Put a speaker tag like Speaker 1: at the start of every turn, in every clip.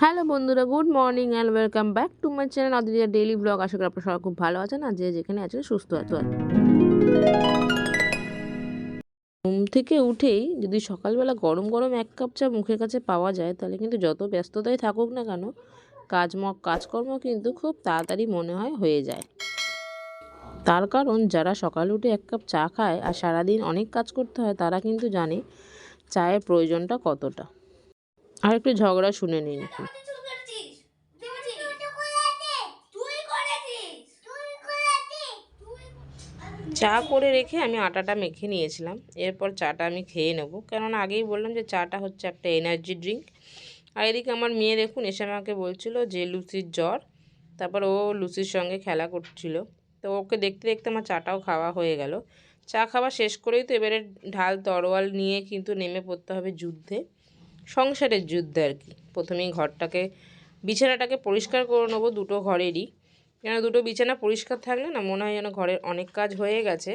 Speaker 1: Hello বন্ধুরা, good morning and welcome back to my channel অদিতির daily blog. আশা করি আপনারা সবাই খুব ভালো আছেন আর যে যেখানে আছেন সুস্থ আছেন। ঘুম থেকে উঠেই যদি সকালবেলা গরম গরম এক কাপ চা মুখের কাছে পাওয়া যায়, তাহলে কিন্তু যত ব্যস্ততাই থাকুক না কেন, কাজকর্ম কিন্তু খুব তাড়াতাড়ি মনে হয় হয়ে যায়। তার কারণ যারা সকালে উঠে এক কাপ চা খায় আর সারাদিন অনেক কাজ করতে হয়, তারা কিন্তু জানে চায়ের প্রয়োজনটা কতটা। আর একটু ঝগড়া শুনে নিন। চা করে রেখে আমি আটাটা মেখে নিয়েছিলাম। এরপর চাটা আমি খেয়ে নেব, কেননা আগেই বললাম যে চাটা হচ্ছে একটা এনার্জি ড্রিঙ্ক। আর এদিকে আমার মেয়ে দেখুন এসে আমাকে বলছিল যে লুচির জ্বর, তারপর ও লুচির সঙ্গে খেলা করছিল। তো ওকে দেখতে দেখতে আমার চাটাও খাওয়া হয়ে গেল। চা খাওয়া শেষ করেই তো এবারে ঢাল তরোয়াল নিয়ে কিন্তু নেমে পড়তে হবে যুদ্ধে, সংসারের যুদ্ধে আর কি। প্রথমেই বিছানাটাকে পরিষ্কার করে নেবো, দুটো ঘরেরই। কেন দুটো বিছানা পরিষ্কার থাকলে না মনে হয় যেন ঘরের অনেক কাজ হয়ে গেছে।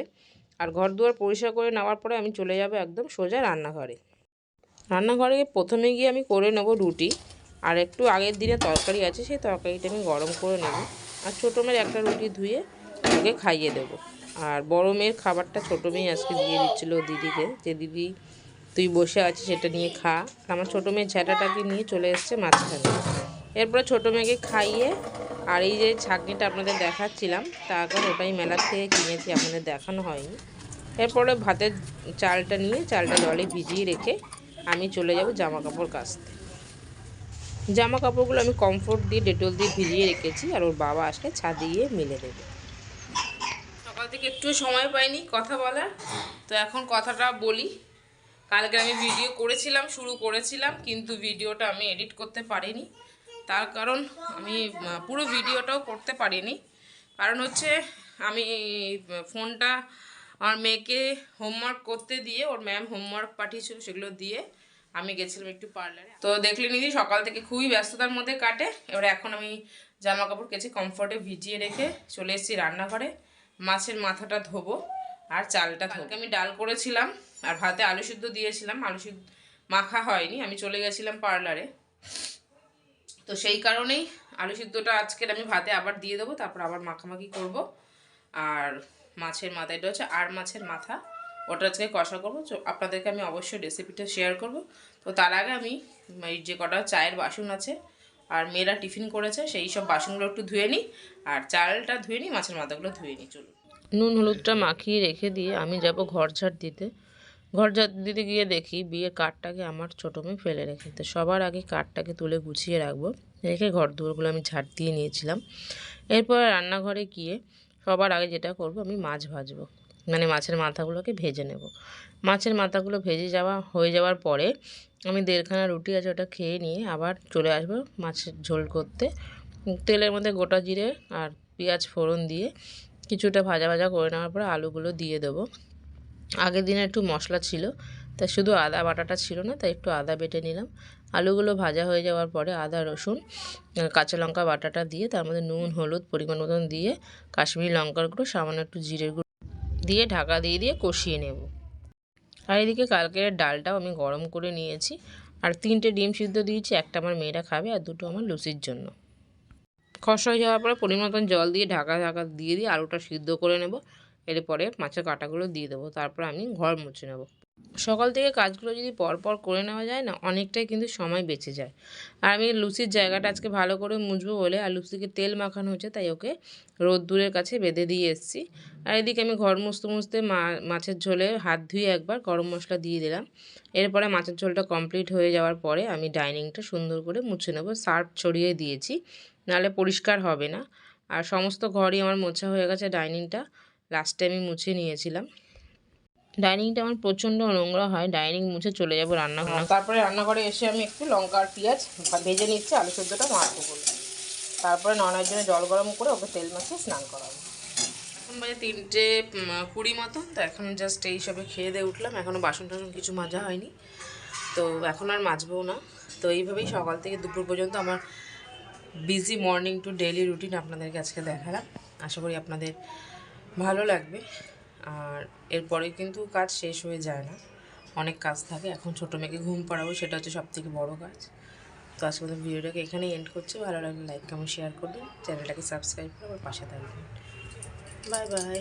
Speaker 1: আর ঘর দুয়ার পরিষ্কার করে নেওয়ার পরে আমি চলে যাব একদম সোজা রান্নাঘরে প্রথমে গিয়ে আমি করে নেব রুটি। আর একটু আগের দিনে তরকারি আছে, সেই তরকারিটা আমি গরম করে নেব। আর ছোটো মেয়ের একটা রুটি ধুয়ে ওকে খাইয়ে দেবো। আর বড় মেয়ের খাবারটা ছোটো মেয়ে আজকে দিয়ে দিচ্ছিলো দিদিকে, যে দিদি তুই বসে আছিস সেটা নিয়ে খা। আমার ছোটো মেয়ের ঝ্যাঁটাটাকে নিয়ে চলে এসছে মাঝখানে। এরপরে ছোটো মেয়েকে খাইয়ে, আর এই যে ছাঁকনিটা আপনাদের দেখাচ্ছিলাম, তার কারণ ওটাই মেলার থেকে কিনেছি, আপনাদের দেখানো হয়নি। এরপরে ভাতের চালটা নিয়ে চালটা জলে ভিজিয়ে রেখে আমি চলে যাব জামা কাপড় কাচতে। জামা কাপড়গুলো আমি কমফোর্ট দিয়ে ডেটল দিয়ে ভিজিয়ে রেখেছি, আর ওর বাবা আসলে ছাদে গিয়ে মেলে দেবে। সকাল থেকে একটু সময় পাইনি কথা বলার, তো এখন কথাটা বলি। কালকে আমি ভিডিও শুরু করেছিলাম, কিন্তু ভিডিওটা আমি এডিট করতে পারিনি। তার কারণ আমি পুরো ভিডিওটাও করতে পারিনি। কারণ হচ্ছে আমি ফোনটা আমার মেয়েকে হোমওয়ার্ক করতে দিয়ে, ওর ম্যাম হোমওয়ার্ক পাঠিয়েছিল, সেগুলো দিয়ে আমি গেছিলাম একটু পার্লারে। তো দেখলে নিদি সকাল থেকে খুবই ব্যস্ততার মধ্যে কাটে। এবারে এখন আমি জামা কাপড় কেচে কমফোর্টে ভিজিয়ে রেখে চলে এসেছি রান্নাঘরে। মাছের মাথাটা ধোবো আর চালটা ধোবো। আমি ডাল করেছিলাম আর ভাতে আলু সিদ্ধ দিয়েছিলাম, আলু সিদ্ধ মাখা হয়নি, আমি চলে গেছিলাম পার্লারে। তো সেই কারণেই আলু সিদ্ধটা আজকের আমি ভাতে আবার দিয়ে দেবো, তারপর আবার মাখামাখি করব। আর মাছের মাথা, এটা হচ্ছে আর মাছের মাথা, ওটা আজকে কষা করবো। তো আপনাদেরকে আমি অবশ্যই রেসিপিটা শেয়ার করব। তো তার আগে আমি এই যে কটা চায়ের বাসন আছে আর মেয়েরা টিফিন করেছে, সেই সব বাসনগুলো একটু ধুয়ে নিই, আর চালটা ধুয়ে নিই, মাছের মাথাগুলো ধুয়ে নিই। চলুন। নুন হলুদটা মাখিয়ে রেখে দিয়ে আমি যাব ঘর ঝাড় দিতে। ঘর ঝাড় দিতে গিয়ে দেখি বিয়ের কাঠটাকে আমার ছোটো মেয়ে ফেলে রেখে। তো সবার আগে কাঠটাকে তুলে গুছিয়ে রাখবো, রেখে ঘর দুয়ারগুলো আমি ঝাড় দিয়ে নিয়েছিলাম। এরপর রান্নাঘরে গিয়ে সবার আগে যেটা করব, আমি মাছ ভাজবো, মানে মাছের মাথাগুলোকে ভেজে নেব। মাছের মাথাগুলো হয়ে যাওয়ার পরে আমি 1.5খানা রুটি আছে, ওটা খেয়ে নিয়ে আবার চলে আসবো মাছের ঝোল করতে। তেলের মধ্যে গোটা জিরে আর পেঁয়াজ ফোড়ন দিয়ে কিছুটা ভাজা ভাজা করে নেওয়ার পরে আলুগুলো দিয়ে দেবো। আগের দিনে একটু মশলা ছিল, তাই শুধু আদা বাটাটা ছিল না, তাই একটু আদা বেটে নিলাম। আলুগুলো ভাজা হয়ে যাওয়ার পরে আদা রসুন কাঁচা লঙ্কা বাটাটা দিয়ে, তার মধ্যে নুন হলুদ পরিমাণ মতন দিয়ে, কাশ্মীরি লঙ্কার গুঁড়ো, সামান্য একটু জিরের গুঁড়ো দিয়ে ঢাকা দিয়ে কষিয়ে নেব। আর এদিকে কালকের ডালটাও আমি গরম করে নিয়েছি, আর 3টে ডিম সিদ্ধ দিয়েছি, একটা আমার মেয়েরা খাবে আর 2টো আমার লুচির জন্য। কষা হয়ে যাওয়ার পরে পরিমাণ মতন জল দিয়ে ঢাকা দিয়ে আলুটা সিদ্ধ করে নেব। এরপরে মাছের কাঁটাগুলো দিয়ে দেবো, তারপর আমি ঘর মুছে নেব। সকাল থেকে কাজগুলো যদি পরপর করে নেওয়া যায় না, অনেকটাই কিন্তু সময় বেঁচে যায়। আর আমি লুচির জায়গাটা আজকে ভালো করে মুছবো বলে, আর লুচিকে তেল মাখানো হচ্ছে, তাই ওকে রোদ্দুরের কাছে বেঁধে দিয়ে এসেছি। আর এদিকে আমি ঘর মুছতে মাছের ঝোলে হাত ধুয়ে একবার গরম মশলা দিয়ে দিলাম। এরপরে মাছের ঝোলটা কমপ্লিট হয়ে যাওয়ার পরে আমি ডাইনিংটা সুন্দর করে মুছে নেব। সার্ফ ছড়িয়ে দিয়েছি, নাহলে পরিষ্কার হবে না। আর সমস্ত ঘরই আমার মোছা হয়ে গেছে, ডাইনিংটা লাস্টে আমি মুছে নিয়েছিলাম। ডাইনিংটা আমার প্রচণ্ড নোংরা হয়, ডাইনিং মুছে চলে যাবো রান্নাঘর। তারপরে রান্নাঘরে এসে আমি একটু লঙ্কা আর পেঁয়াজ ভেজে নিচ্ছি, আলু সেদ্ধটা মাখবো বলে। তারপরে ননার জন্য জল গরম করে ওকে তেল মাখিয়ে স্নান করাবো। এখন বাজে 3:20 মতো। তো এখন জাস্ট এই সবে খেয়ে দিয়ে উঠলাম, এখনও বাসন টাসন কিছু মাজা হয়নি, তো এখন আর মাজবও না। তো এইভাবেই সকাল থেকে দুপুর পর্যন্ত আমার busy morning to daily routine আপনাদেরকে আজকে দেখালাম। আশা করি আপনাদের ভালো লাগবে। আর এরপরে কিন্তু কাজ শেষ হয়ে যায় না, অনেক কাজ থাকে। এখন ছোটো মেয়েকে ঘুম পাড়াবো, সেটা হচ্ছে সবথেকে বড় কাজ। তো আজকে মতো ভিডিওটাকে এখানেই এন্ড করছি। ভালো লাগলে লাইক কমেন্ট শেয়ার করবেন, চ্যানেলটাকে সাবস্ক্রাইব করে আমার পাশে থাকবেন। Bye bye.